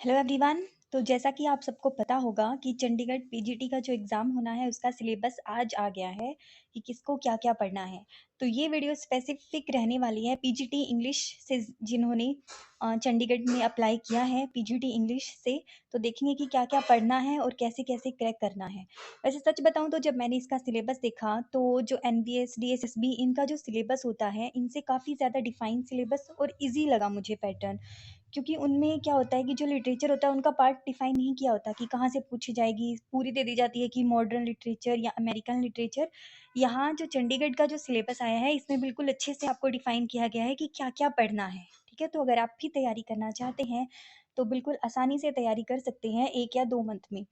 Hello everyone. तो जैसा कि आप सबको पता होगा कि चंडीगढ़ पीजीटी का जो एग्ज़ाम होना है उसका सिलेबस आज आ गया है कि किसको क्या-क्या पढ़ना है। तो ये वीडियो स्पेसिफिक रहने वाली है पीजीटी इंग्लिश से जिन्होंने चंडीगढ़ में अप्लाई किया है पीजीटी इंग्लिश से। तो देखेंगे कि क्या-क्या पढ़ना है और कैसे-कैसे क्रैक करना है। वैसे सच बताऊँ तो जब मैंने इसका सिलेबस देखा तो जो एनबीएस, डीएसएसबी इनका जो सिलेबस होता है इनसे काफ़ी ज़्यादा डिफाइन सिलेबस और ईज़ी लगा मुझे पैटर्न। क्योंकि उनमें क्या होता है कि जो लिटरेचर होता है उनका पार्ट डिफाइन नहीं किया होता कि कहाँ से पूछी जाएगी, पूरी दे दी जाती है कि मॉडर्न लिटरेचर या अमेरिकन लिटरेचर। यहाँ जो चंडीगढ़ का जो सिलेबस आया है इसमें बिल्कुल अच्छे से आपको डिफाइन किया गया है कि क्या-क्या पढ़ना है, ठीक है? तो अगर आप भी तैयारी करना चाहते हैं, तो बिल्कुल आसानी से तैयारी कर सकते हैं 1 या 2 मंथ में।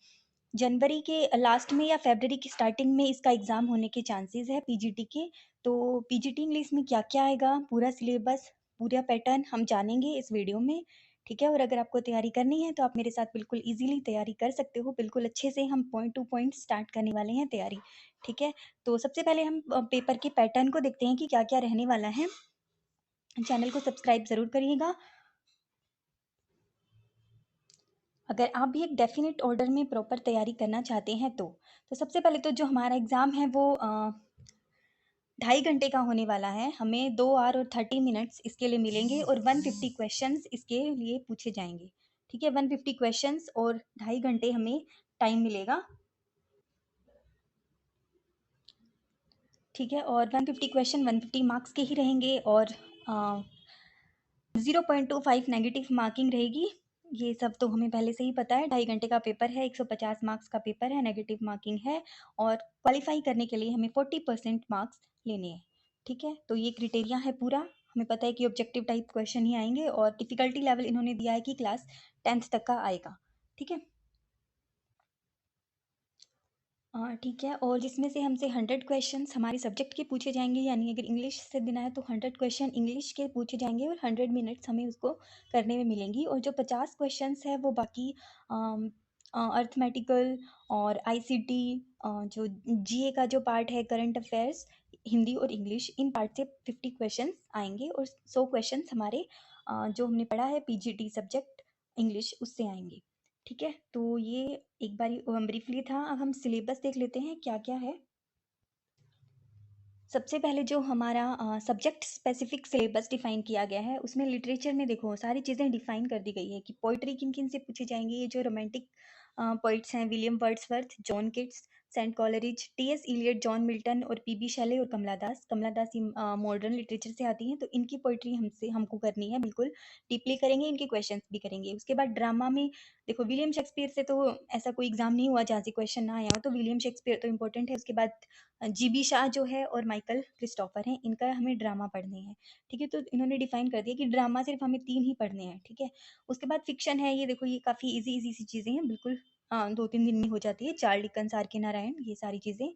जनवरी के लास्ट में या फरवरी की स्टार्टिंग में इसका एग्ज़ाम होने के चांसेस है पीजीटी के। तो पीजीटी इंग्लिश में क्या-क्या आएगा, पूरा सिलेबस, पूरा पैटर्न हम जानेंगे इस वीडियो में, ठीक है? और अगर आपको तैयारी करनी है तो आप मेरे साथ बिल्कुल ईज़िली तैयारी कर सकते हो। बिल्कुल अच्छे से हम पॉइंट टू पॉइंट स्टार्ट करने वाले हैं तैयारी, ठीक है? तो सबसे पहले हम पेपर के पैटर्न को देखते हैं कि क्या-क्या रहने वाला है। चैनल को सब्सक्राइब ज़रूर करिएगा। अगर आप भी एक डेफ़िनिट ऑर्डर में प्रॉपर तैयारी करना चाहते हैं तो सबसे पहले तो जो हमारा एग्ज़ाम है वो 2.5 घंटे का होने वाला है। हमें 2 आवर और 30 मिनट्स इसके लिए मिलेंगे और 150 क्वेश्चंस इसके लिए पूछे जाएँगे, ठीक है? 150 क्वेश्चंस और 2.5 घंटे हमें टाइम मिलेगा, ठीक है? और 150 क्वेश्चन 150 मार्क्स के ही रहेंगे और 0.25 नेगेटिव मार्किंग रहेगी। ये सब तो हमें पहले से ही पता है। 2.5 घंटे का पेपर है, 150 मार्क्स का पेपर है, नेगेटिव मार्किंग है और क्वालीफाई करने के लिए हमें 40% मार्क्स लेने हैं, ठीक है? तो ये क्राइटेरिया है पूरा। हमें पता है कि ऑब्जेक्टिव टाइप क्वेश्चन ही आएँगे और डिफ़िकल्टी लेवल इन्होंने दिया है कि क्लास 10th तक का आएगा, ठीक है? ठीक है। और जिसमें से हमसे 100 क्वेश्चंस हमारे सब्जेक्ट के पूछे जाएँगे, यानी अगर इंग्लिश से देना है तो 100 क्वेश्चन इंग्लिश के पूछे जाएँगे और 100 मिनट्स हमें उसको करने में मिलेंगी और जो 50 क्वेश्चंस है वो बाकी अर्थमेटिकल और आईसीटी, जो जीए का जो पार्ट है, करंट अफेयर्स, हिंदी और इंग्लिश, इन पार्ट से 50 क्वेश्चंस आएँगे और 100 क्वेश्चंस हमारे जो हमने पढ़ा है पीजीटी सब्जेक्ट इंग्लिश उससे आएँगे। ठीक है? तो ये एक बारी ब्रीफली था। अब हम सिलेबस देख लेते हैं क्या-क्या है। सबसे पहले जो हमारा सब्जेक्ट स्पेसिफिक सिलेबस डिफाइन किया गया है, उसमें लिटरेचर में देखो सारी चीज़ें डिफाइन कर दी गई है कि पोएट्री किन-किन से पूछी जाएँगी। ये जो रोमांटिक पोएट्स हैं, William Wordsworth, John Keats, saint Coleridge, T S Eliot, John Milton और पीबी शेले और कमला दास। कमला दास ये मॉडर्न लिटरेचर से आती हैं, तो इनकी पोएट्री हमको करनी है, बिल्कुल डीपली करेंगे, इनके क्वेश्चंस भी करेंगे। उसके बाद ड्रामा में देखो विलियम शेक्सपियर से तो ऐसा कोई एग्ज़ाम नहीं हुआ जहाँ से क्वेश्चन ना आया हो, तो विलियम शेक्सपियर तो इम्पोर्टेंट है। उसके बाद जीबी शाह जो है और माइकल क्रिस्टोफर हैं, इनका हमें ड्रामा पढ़ने हैं, ठीक है? तो इन्होंने डिफाइन कर दिया कि ड्रामा सिर्फ हमें 3 ही पढ़ने हैं, ठीक है? उसके बाद फिक्शन है, ये देखो ये काफ़ी ईज़ी सी चीज़ें हैं, बिल्कुल 2-3 दिन में हो जाती है। चार्ल्स डिकेंस, आर के नारायण, ये सारी चीज़ें।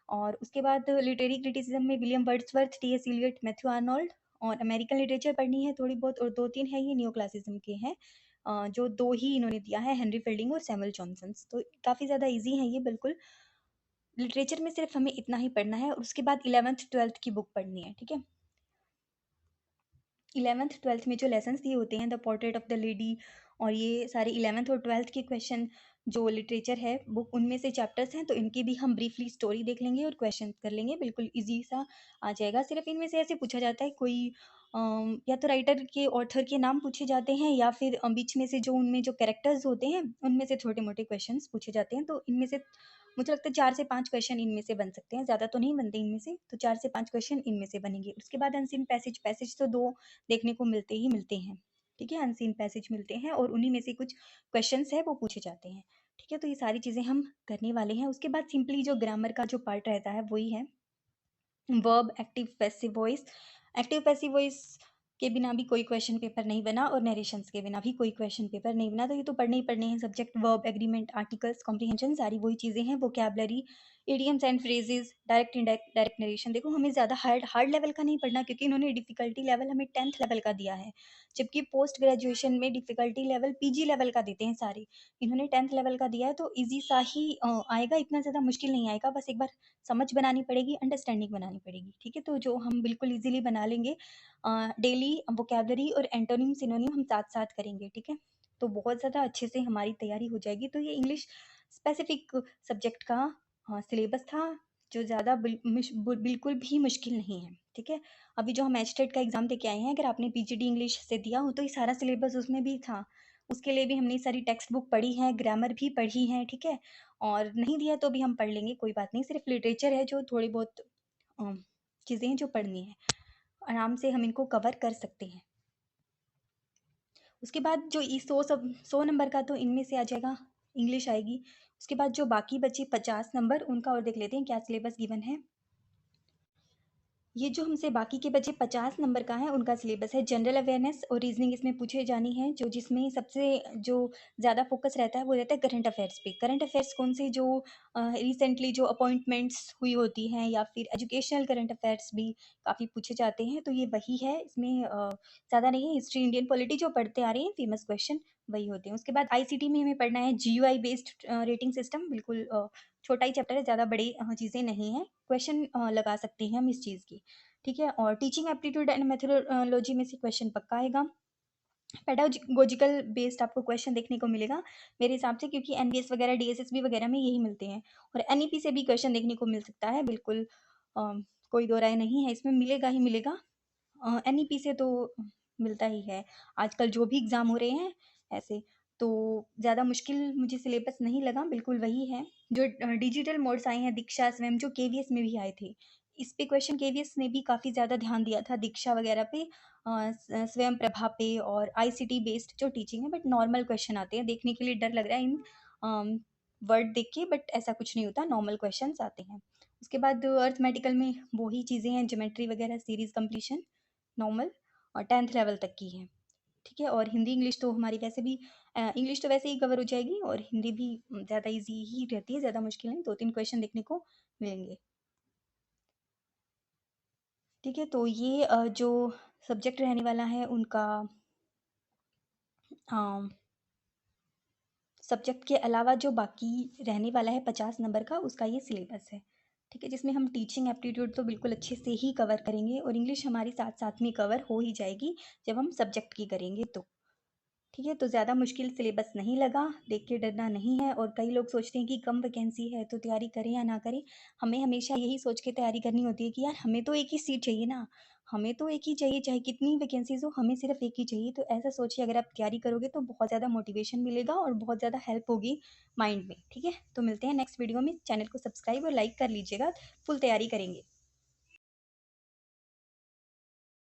और उसके बाद लिटरेरी क्रिटिसिज्म में William Wordsworth, T S Eliot, Matthew Arnold. और अमेरिकन लिटरेचर पढ़नी है थोड़ी बहुत और 2-3 है ये नियो क्लासिज्म के हैं। जो 2 ही इन्होंने दिया है, हेनरी फील्डिंग और सैमुअल जॉनसन्स। तो काफ़ी ज़्यादा ईज़ी है ये, बिल्कुल। लिटरेचर में सिर्फ हमें इतना ही पढ़ना है और उसके बाद 11th-12th की बुक पढ़नी है, ठीक है? 11th-12th में जो लेसन्स दिए होते हैं, the portrait of the lady, और ये सारे 11th और 12th के क्वेश्चन जो लिटरेचर है बुक, उनमें से चैप्टर्स हैं, तो इनकी भी हम ब्रीफली स्टोरी देख लेंगे और क्वेश्चन कर लेंगे, बिल्कुल ईज़ी सा आ जाएगा। सिर्फ इनमें से ऐसे पूछा जाता है कोई या तो राइटर के, ऑथर के नाम पूछे जाते हैं या फिर बीच में से जो उनमें जो कैरेक्टर्स होते हैं, उनमें से छोटे-मोटे क्वेश्चंस पूछे जाते हैं। तो इनमें से मुझे लगता है 4 से 5 क्वेश्चन इनमें से बन सकते हैं, ज़्यादा तो नहीं बनते इनमें से, तो 4 से 5 क्वेश्चन इनमें से बनेंगे। उसके बाद अनसीन पैसेज, पैसेज तो 2 देखने को मिलते ही मिलते हैं, ठीक है? अनसीन पैसेज मिलते हैं और उन्हीं में से कुछ क्वेश्चंस हैं वो पूछे जाते हैं, ठीक है? तो ये सारी चीज़ें हम करने वाले हैं। उसके बाद सिंपली जो ग्रामर का जो पार्ट रहता है वही है verb, active, passive voice. Active passive voice के बिना भी कोई क्वेश्चन पेपर नहीं बना और नरेशंस के बिना भी कोई क्वेश्चन पेपर नहीं बना, तो ये तो पढ़ने ही पढ़ने हैं। Subject, verb, agreement, articles, comprehension, सारी वही चीज़ें हैं। Vocabulary, idioms and phrases, direct indirect direct narration. देखो हमें ज़्यादा हार्ड हार्ड लेवल का नहीं पढ़ना, क्योंकि इन्होंने डिफिकल्टी लेवल हमें 10th लेवल का दिया है, जबकि पोस्ट ग्रेजुएशन में डिफिकल्टी लेवल पीजी लेवल का देते हैं सारे। इन्होंने 10th लेवल का दिया है, तो ईजी सा ही आएगा, इतना ज़्यादा मुश्किल नहीं आएगा। बस एक बार समझ बनानी पड़ेगी, अंडरस्टैंडिंग बनानी पड़ेगी, ठीक है? तो जो हम बिल्कुल ईज़िली बना लेंगे। डेली वोकैब्युलरी और एंटोनिम, सिनोनिम हम साथ-साथ करेंगे, ठीक है? तो बहुत ज़्यादा अच्छे से हमारी तैयारी हो जाएगी। तो ये इंग्लिश स्पेसिफिक सब्जेक्ट का सिलेबस था, जो ज़्यादा बिल्कुल भी मुश्किल नहीं है, ठीक है। अभी जो हम एचटेट का एग्ज़ाम दे के आए हैं, अगर आपने पीजीडी इंग्लिश से दिया हो तो ये सारा सिलेबस उसमें भी था। उसके लिए भी हमने सारी टेक्स्ट बुक पढ़ी है, ग्रामर भी पढ़ी है, ठीक है। और नहीं दिया तो भी हम पढ़ लेंगे, कोई बात नहीं। सिर्फ लिटरेचर है जो थोड़ी बहुत चीज़ें हैं जो पढ़नी है, आराम से हम इनको कवर कर सकते हैं। उसके बाद जो 100 नंबर का तो इनमें से आ जाएगा, इंग्लिश आएगी। उसके बाद जो बाकी बचे 50 नंबर, उनका और देख लेते हैं क्या सिलेबस गिवन है। ये जो हमसे बाकी के बचे 50 नंबर का है, उनका सिलेबस है जनरल अवेयरनेस और रीजनिंग इसमें पूछे जानी है, जो जिसमें सबसे जो ज़्यादा फोकस रहता है वो रहता है करंट अफेयर्स पे। करंट अफेयर्स कौन से, जो रिसेंटली जो अपॉइंटमेंट्स हुई होती हैं, या फिर एजुकेशनल करंट अफेयर्स भी काफ़ी पूछे जाते हैं, तो ये वही है। इसमें ज़्यादा नहीं है, हिस्ट्री, इंडियन पॉलिटी जो पढ़ते आ रहे हैं फेमस क्वेश्चन वही होते हैं। उसके बाद आईसीटी में हमें पढ़ना है जीयूआई बेस्ड रेटिंग सिस्टम, बिल्कुल छोटा ही चैप्टर है, ज़्यादा बड़ी चीज़ें नहीं है। क्वेश्चन लगा सकते हैं हम इस चीज़ की, ठीक है। और टीचिंग एप्टीट्यूड एंड मेथोडोलॉजी में से क्वेश्चन पक्का आएगा। पेडागोजिकल बेस्ड आपको क्वेश्चन देखने को मिलेगा मेरे हिसाब से, क्योंकि एनबीएस वगैरह, डीएसएसबी वगैरह में यही मिलते हैं। और एनईपी से भी क्वेश्चन देखने को मिल सकता है, बिल्कुल कोई दो राय नहीं है, इसमें मिलेगा ही मिलेगा। एनईपी से तो मिलता ही है आजकल जो भी एग्ज़ाम हो रहे हैं ऐसे। तो ज़्यादा मुश्किल मुझे सिलेबस नहीं लगा, बिल्कुल वही है। जो डिजिटल मोड्स आए हैं, दीक्षा, स्वयं, जो केवीएस में भी आए थे, इस पे क्वेश्चन केवीएस ने भी काफ़ी ज़्यादा ध्यान दिया था, दीक्षा वगैरह पे, स्वयं प्रभा पे और आईसीटी बेस्ड जो टीचिंग है। बट नॉर्मल क्वेश्चन आते हैं, देखने के लिए डर लग रहा है इन वर्ड देख के, बट ऐसा कुछ नहीं होता, नॉर्मल क्वेश्चन आते हैं। उसके बाद अर्थमेटिकल में वही चीज़ें हैं, ज्योमेट्री वगैरह, सीरीज कंप्लीशन, नॉर्मल और 10th लेवल तक की है, ठीक है। और हिंदी इंग्लिश तो हमारी वैसे भी इंग्लिश तो वैसे ही कवर हो जाएगी, और हिंदी भी ज़्यादा इजी ही रहती है, ज़्यादा मुश्किल नहीं, 2-3 क्वेश्चन देखने को मिलेंगे, ठीक है। तो ये जो सब्जेक्ट रहने वाला है उनका, सब्जेक्ट के अलावा जो बाकी रहने वाला है 50 नंबर का, उसका ये सिलेबस है, ठीक है। जिसमें हम टीचिंग एप्टीट्यूड तो बिल्कुल अच्छे से ही कवर करेंगे, और इंग्लिश हमारी साथ साथ में कवर हो ही जाएगी जब हम सब्जेक्ट की करेंगे तो, ठीक है। तो ज़्यादा मुश्किल सिलेबस नहीं लगा, देख के डरना नहीं है। और कई लोग सोचते हैं कि कम वैकेंसी है तो तैयारी करें या ना करें। हमें हमेशा यही सोच के तैयारी करनी होती है कि यार हमें तो एक ही सीट चाहिए ना, हमें तो एक ही चाहिए, चाहे कितनी वैकेंसीज हो, हमें सिर्फ एक ही चाहिए। तो ऐसा सोचिए, अगर आप तैयारी करोगे तो बहुत ज़्यादा मोटिवेशन मिलेगा और बहुत ज़्यादा हेल्प होगी माइंड में, ठीक है। तो मिलते हैं नेक्स्ट वीडियो में, चैनल को सब्सक्राइब और लाइक कर लीजिएगा, फुल तैयारी करेंगे।